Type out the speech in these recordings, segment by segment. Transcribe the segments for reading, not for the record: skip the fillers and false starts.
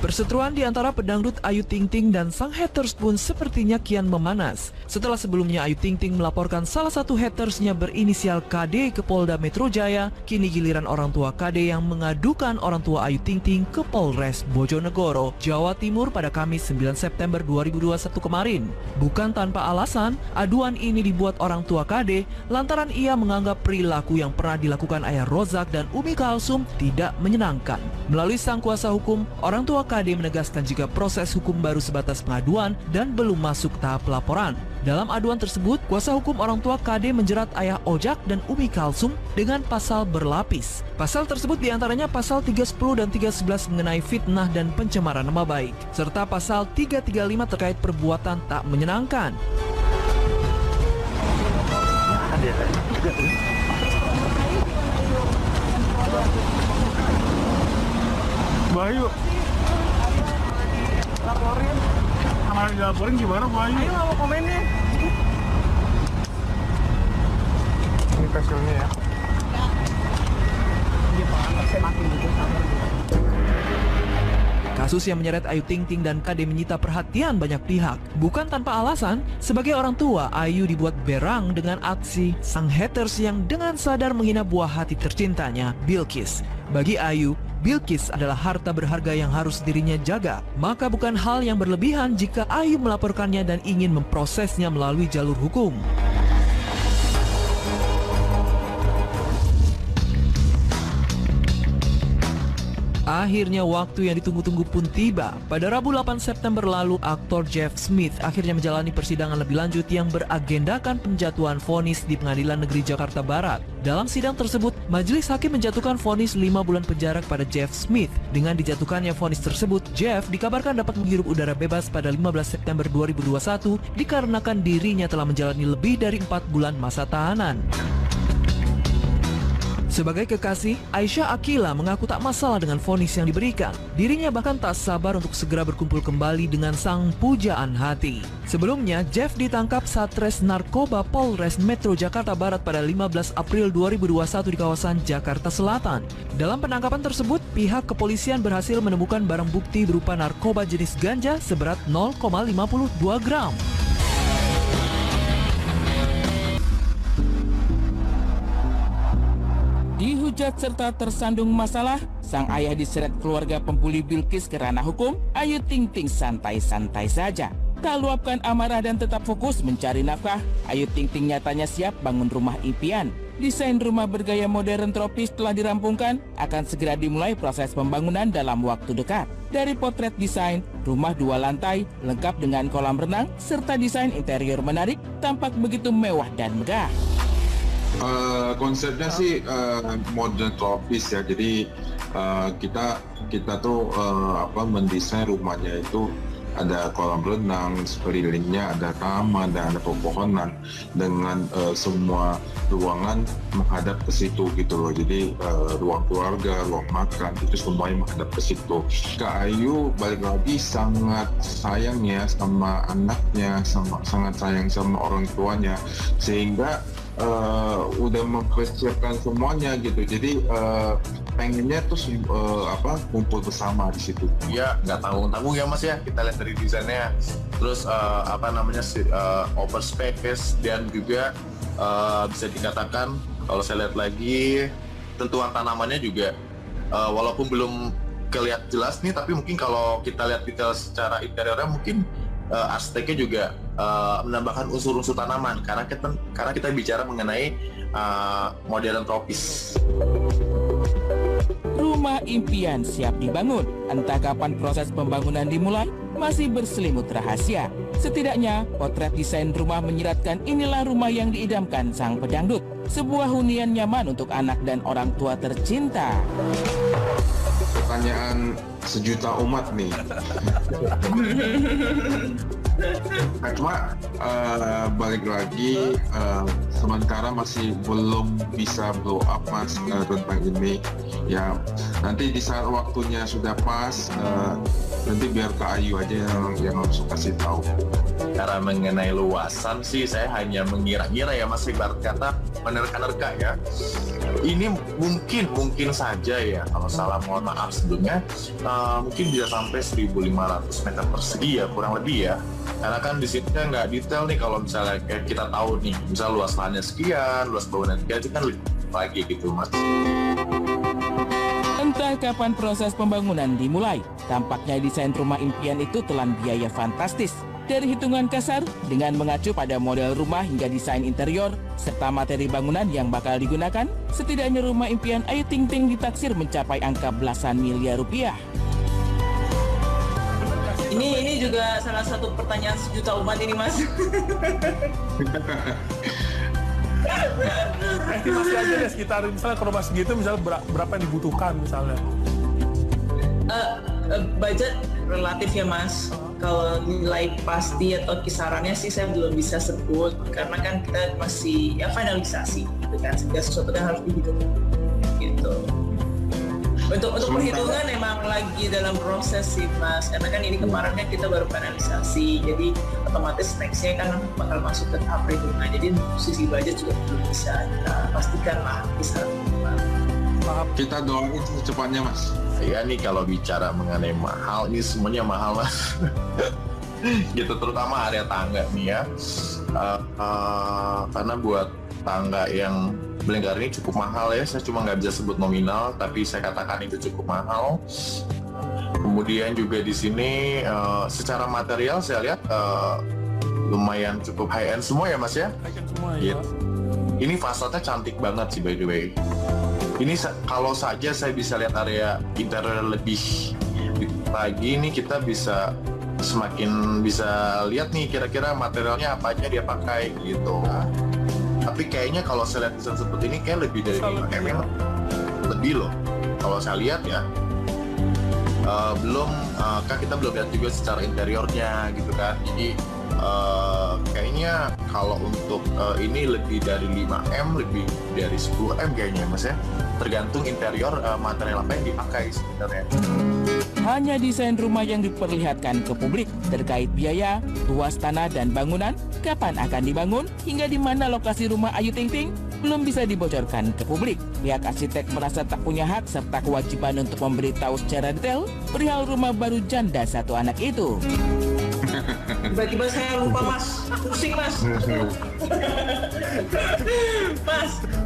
Perseteruan di antara pedangdut Ayu Ting Ting dan sang haters pun sepertinya kian memanas. Setelah sebelumnya Ayu Ting Ting melaporkan salah satu hatersnya berinisial KD ke Polda Metro Jaya, kini giliran orang tua KD yang mengadukan orang tua Ayu Ting Ting ke Polres Bojonegoro, Jawa Timur pada Kamis 9 September 2021 kemarin. Bukan tanpa alasan, aduan ini dibuat orang tua KD lantaran ia menganggap perilaku yang pernah dilakukan ayah Rozak dan Umi Kalsum tidak menyenangkan. Melalui sang kuasa hukum, orang tua KD menegaskan jika proses hukum baru sebatas pengaduan dan belum masuk tahap pelaporan. Dalam aduan tersebut, kuasa hukum orang tua KD menjerat ayah Ojak dan Umi Kalsum dengan pasal berlapis. Pasal tersebut diantaranya pasal 310 dan 311 mengenai fitnah dan pencemaran nama baik, serta pasal 335 terkait perbuatan tak menyenangkan. Bayu, laporin. Sama dilaporin gimana Bayu? Ayo nggak mau komennya. Ini hasilnya ya. Kasus yang menyeret Ayu Ting Ting dan KD menyita perhatian banyak pihak. Bukan tanpa alasan, sebagai orang tua, Ayu dibuat berang dengan aksi sang haters yang dengan sadar menghina buah hati tercintanya, Bilqis. Bagi Ayu, Bilqis adalah harta berharga yang harus dirinya jaga. Maka bukan hal yang berlebihan jika Ayu melaporkannya dan ingin memprosesnya melalui jalur hukum. Akhirnya waktu yang ditunggu-tunggu pun tiba. Pada Rabu 8 September lalu, aktor Jeff Smith akhirnya menjalani persidangan lebih lanjut yang beragendakan penjatuhan vonis di Pengadilan Negeri Jakarta Barat. Dalam sidang tersebut, majelis hakim menjatuhkan vonis 5 bulan penjara kepada Jeff Smith. Dengan dijatuhkannya vonis tersebut, Jeff dikabarkan dapat menghirup udara bebas pada 15 September 2021 dikarenakan dirinya telah menjalani lebih dari 4 bulan masa tahanan. Sebagai kekasih, Aisyah Akila mengaku tak masalah dengan vonis yang diberikan. Dirinya bahkan tak sabar untuk segera berkumpul kembali dengan sang pujaan hati. Sebelumnya, Jeff ditangkap Satres Narkoba Polres Metro Jakarta Barat pada 15 April 2021 di kawasan Jakarta Selatan. Dalam penangkapan tersebut, pihak kepolisian berhasil menemukan barang bukti berupa narkoba jenis ganja seberat 0,52 gram. Dihujat serta tersandung masalah, sang ayah diseret keluarga pembuli Bilqis ke ranah hukum. Ayu Ting Ting santai-santai saja. Tak luapkan amarah dan tetap fokus mencari nafkah, Ayu Ting Ting nyatanya siap bangun rumah impian. Desain rumah bergaya modern tropis telah dirampungkan, akan segera dimulai proses pembangunan dalam waktu dekat. Dari potret desain, rumah 2 lantai, lengkap dengan kolam renang, serta desain interior menarik, tampak begitu mewah dan megah. Konsepnya sih modern tropis ya, jadi kita tuh mendesain rumahnya itu ada kolam renang, sekelilingnya ada taman dan ada pepohonan dengan semua ruangan menghadap ke situ gitu loh. Jadi ruang keluarga, ruang makan itu semuanya menghadap ke situ. Kak Ayu balik lagi sangat sayang ya sama anaknya, sangat sayang sama orang tuanya, sehingga udah mempersiapkan semuanya gitu. Jadi pengennya tuh kumpul bersama di situ. Ya nggak tanggung-tanggung ya Mas ya, kita lihat dari desainnya. Terus open space dan juga bisa dikatakan kalau saya lihat lagi tentuan tanamannya juga walaupun belum kelihatan jelas nih, tapi mungkin kalau kita lihat detail secara interiornya mungkin arsiteknya juga menambahkan unsur-unsur tanaman karena kita bicara mengenai modern tropis. Rumah impian siap dibangun. Entah kapan proses pembangunan dimulai, masih berselimut rahasia. Setidaknya, potret desain rumah menyiratkan inilah rumah yang diidamkan sang pedangdut. Sebuah hunian nyaman untuk anak dan orang tua tercinta. Pertanyaan sejuta umat nih. Nah, cuma balik lagi sementara masih belum bisa blow up Mas tentang ini. Ya nanti di saat waktunya sudah pas, nanti biar Kak Ayu aja yang langsung kasih tahu. Cara mengenai luasan sih saya hanya mengira-ngira ya Mas, ibarat kata menerka-nerka ya. Ini mungkin saja ya, kalau salah mohon maaf sebelumnya, mungkin bisa sampai 1.500 meter persegi ya, kurang lebih ya. Karena kan di sini kan nggak detail nih, kalau misalnya kayak kita tahu nih, misal luas lahannya sekian, luas bangunan sekian, itu kan lebih lagi gitu Mas. Entah kapan proses pembangunan dimulai, tampaknya desain rumah impian itu telan biaya fantastis. Dari hitungan kasar, dengan mengacu pada model rumah hingga desain interior, serta materi bangunan yang bakal digunakan, setidaknya rumah impian Ayu Ting Ting ditaksir mencapai angka belasan miliar rupiah. Ini juga salah satu pertanyaan sejuta umat ini, Mas. Estimasi aja deh sekitar misalnya kalau rumah segitu misalnya berapa yang dibutuhkan misalnya. Budget relatif ya Mas. Kalau nilai pasti atau kisarannya sih saya belum bisa sebut karena kan kita masih ya finalisasi gitu kan, segala sesuatu kan harus dihitung gitu. Untuk perhitungan emang lagi dalam proses sih Mas, karena kan ini kemarin kan kita baru finalisasi, jadi otomatis nextnya kan bakal masuk ke tahap perhitungan, jadi sisi budget juga belum bisa kita pastikan lah kisaran. Kita doain secepatnya Mas. Ya nih kalau bicara mengenai mahal, ini semuanya mahal Mas. Gitu, terutama area tangga nih ya. Karena buat tangga yang Belenggar ini cukup mahal ya, saya cuma nggak bisa sebut nominal, tapi saya katakan itu cukup mahal. Kemudian juga di sini secara material saya lihat lumayan cukup high end semua ya Mas ya. High end semua ya. ya. Ini fasadnya cantik banget sih by the way. Ini kalau saja saya bisa lihat area interior lebih lagi, ini kita bisa semakin bisa lihat nih kira-kira materialnya apa aja dia pakai gitu. Tapi kayaknya kalau saya lihat desain seperti ini kayak lebih dari 5 mm lebih loh. Kalau saya lihat ya, kan kita belum lihat juga secara interiornya gitu kan. Jadi kayaknya kalau untuk ini lebih dari 5M, lebih dari 10M kayaknya Mas ya. Tergantung interior material apa yang dipakai sebenarnya. Hanya desain rumah yang diperlihatkan ke publik terkait biaya, luas tanah dan bangunan, kapan akan dibangun, hingga di mana lokasi rumah Ayu Ting Ting belum bisa dibocorkan ke publik. Pihak arsitek merasa tak punya hak serta kewajiban untuk memberitahu secara detail perihal rumah baru janda satu anak itu. Tiba-tiba saya lupa Mas, pusing Mas.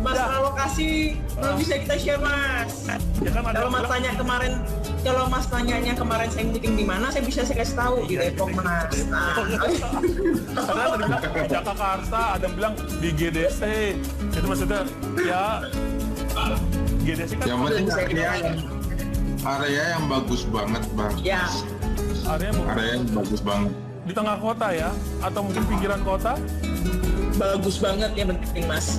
Masalah lokasi belum bisa kita share Mas. Ya kan ada Kalau Mas tanyanya kemarin saya meeting di mana, saya bisa saya kasih tahu di Depok Mas. Nah, ada yang bilang di Jakarta, ada yang bilang di GDC. Itu maksudnya ya GDC kan Yang penting area yang bagus banget Bang. ya, Area yang bagus banget. di tengah kota ya, atau mungkin pinggiran kota. bagus banget ya penting Mas.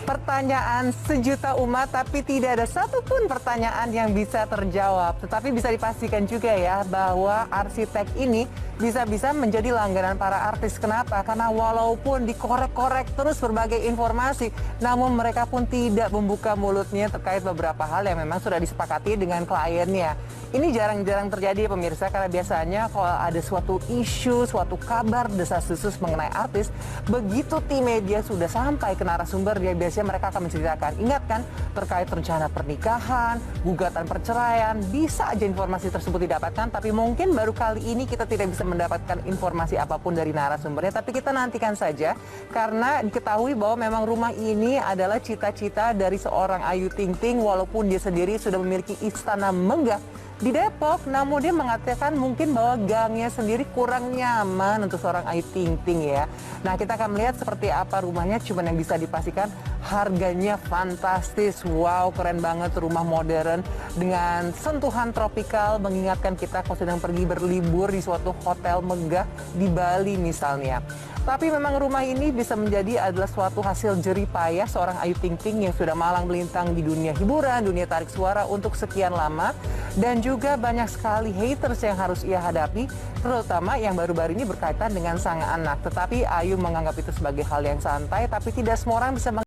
Pertanyaan sejuta umat, tapi tidak ada satupun pertanyaan yang bisa terjawab. Tetapi bisa dipastikan juga ya bahwa arsitek ini bisa-bisa menjadi langganan para artis. Kenapa? Karena walaupun dikorek-korek terus berbagai informasi, namun mereka pun tidak membuka mulutnya terkait beberapa hal yang memang sudah disepakati dengan kliennya. Ini jarang-jarang terjadi pemirsa, karena biasanya kalau ada suatu isu, suatu kabar desas-desus mengenai artis, begitu tim media sudah sampai ke narasumber, dia biasanya mereka akan menceritakan. Ingat kan, terkait rencana pernikahan, gugatan perceraian, bisa aja informasi tersebut didapatkan, tapi mungkin baru kali ini kita tidak bisa mendapatkan informasi apapun dari narasumbernya, tapi kita nantikan saja, karena diketahui bahwa memang rumah ini adalah cita-cita dari seorang Ayu Ting Ting, walaupun dia sendiri sudah memiliki istana megah di Depok, namun dia mengatakan mungkin bahwa gangnya sendiri kurang nyaman untuk seorang Ayu Ting Ting ya. Nah, kita akan melihat seperti apa rumahnya, cuman yang bisa dipastikan Harganya fantastis, wow keren banget, rumah modern dengan sentuhan tropikal, mengingatkan kita kalau sedang pergi berlibur di suatu hotel megah di Bali misalnya. Tapi memang rumah ini bisa menjadi adalah suatu hasil jerih payah seorang Ayu Ting Ting yang sudah malang melintang di dunia hiburan, dunia tarik suara untuk sekian lama. Dan juga banyak sekali haters yang harus ia hadapi, terutama yang baru-baru ini berkaitan dengan sang anak. Tetapi Ayu menganggap itu sebagai hal yang santai, tapi tidak semua orang bisa